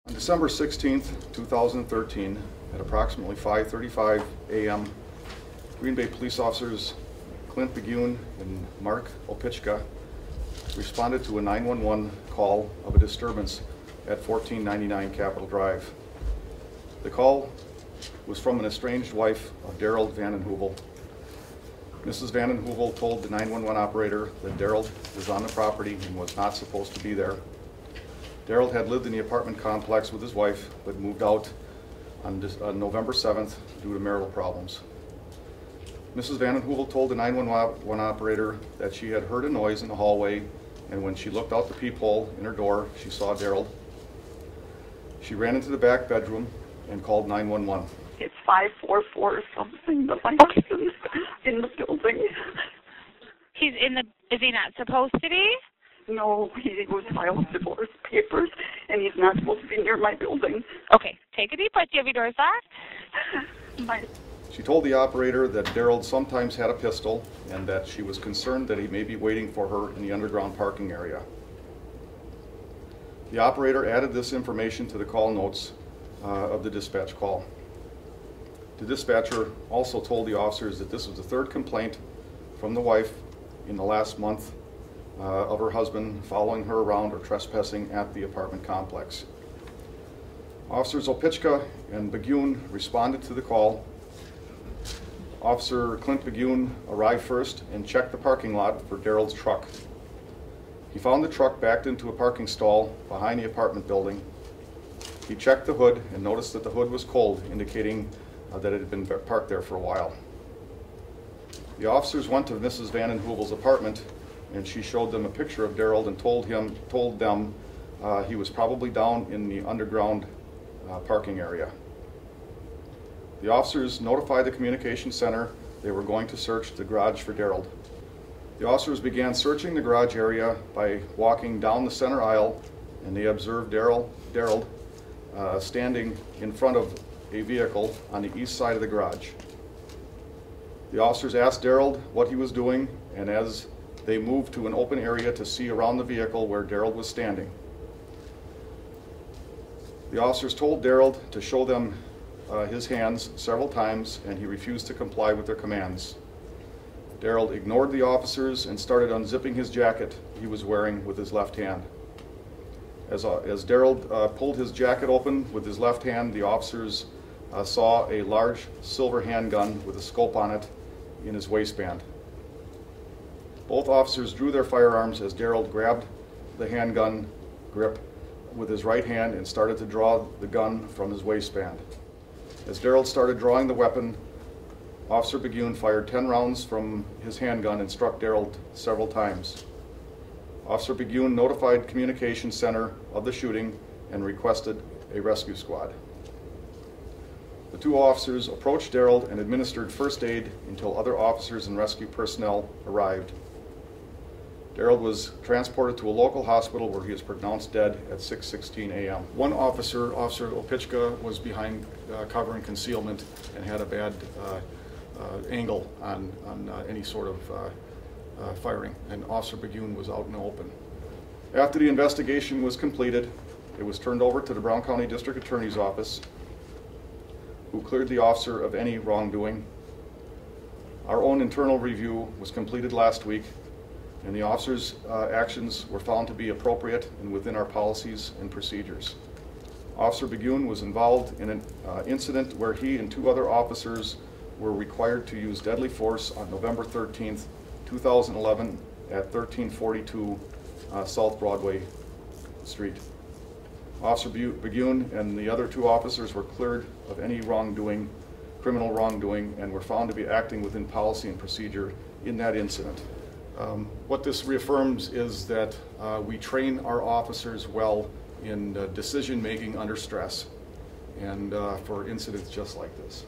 On December 16th, 2013, at approximately 5:35 a.m., Green Bay police officers Clint Beguhn and Mark Opichka responded to a 911 call of a disturbance at 1499 Capitol Drive. The call was from an estranged wife of Darold VandenHeuvel. Mrs. VandenHeuvel told the 911 operator that Darold was on the property and was not supposed to be there. Darold had lived in the apartment complex with his wife, but moved out on November 7th due to marital problems. Mrs. VandenHeuvel told the 911 operator that she had heard a noise in the hallway, and when she looked out the peephole in her door, she saw Darold. She ran into the back bedroom and called 911. It's 544 something, but my husband's in the building. He's in the, is he not supposed to be? No, he was filed divorce papers, and he's not supposed to be near my building. Okay, take a deep breath. Do you have your doors locked? She told the operator that Darold sometimes had a pistol and that she was concerned that he may be waiting for her in the underground parking area. The operator added this information to the call notes of the dispatch call. The dispatcher also told the officers that this was the third complaint from the wife in the last month of her husband following her around or trespassing at the apartment complex. Officers Opichka and Beguhn responded to the call. Officer Clint Beguhn arrived first and checked the parking lot for Darold's truck. He found the truck backed into a parking stall behind the apartment building. He checked the hood and noticed that the hood was cold, indicating that it had been parked there for a while. The officers went to Mrs. VandenHeuvel's apartment, and she showed them a picture of Darold and told them he was probably down in the underground parking area. The officers notified the communication center they were going to search the garage for Darold. The officers began searching the garage area by walking down the center aisle, and they observed Darold standing in front of a vehicle on the east side of the garage. The officers asked Darold what he was doing, and as they moved to an open area to see around the vehicle where Darold was standing, the officers told Darold to show them his hands several times, and he refused to comply with their commands. Darold ignored the officers and started unzipping his jacket he was wearing with his left hand. As Darold pulled his jacket open with his left hand, the officers saw a large silver handgun with a scope on it in his waistband. Both officers drew their firearms as Darold grabbed the handgun grip with his right hand and started to draw the gun from his waistband. As Darold started drawing the weapon, Officer Beguhn fired 10 rounds from his handgun and struck Darold several times. Officer Beguhn notified Communications Center of the shooting and requested a rescue squad. The two officers approached Darold and administered first aid until other officers and rescue personnel arrived. Darold was transported to a local hospital where he was pronounced dead at 6:16 a.m. One officer, Officer Opichka, was behind cover and concealment and had a bad angle on any sort of firing, and Officer Beguhn was out in the open. After the investigation was completed, it was turned over to the Brown County District Attorney's Office, who cleared the officer of any wrongdoing. Our own internal review was completed last week, and the officers' actions were found to be appropriate and within our policies and procedures. Officer Beguhn was involved in an incident where he and two other officers were required to use deadly force on November 13th, 2011 at 1342 South Broadway Street. Officer Beguhn and the other two officers were cleared of any wrongdoing, criminal wrongdoing, and were found to be acting within policy and procedure in that incident. What this reaffirms is that we train our officers well in decision making under stress and for incidents just like this.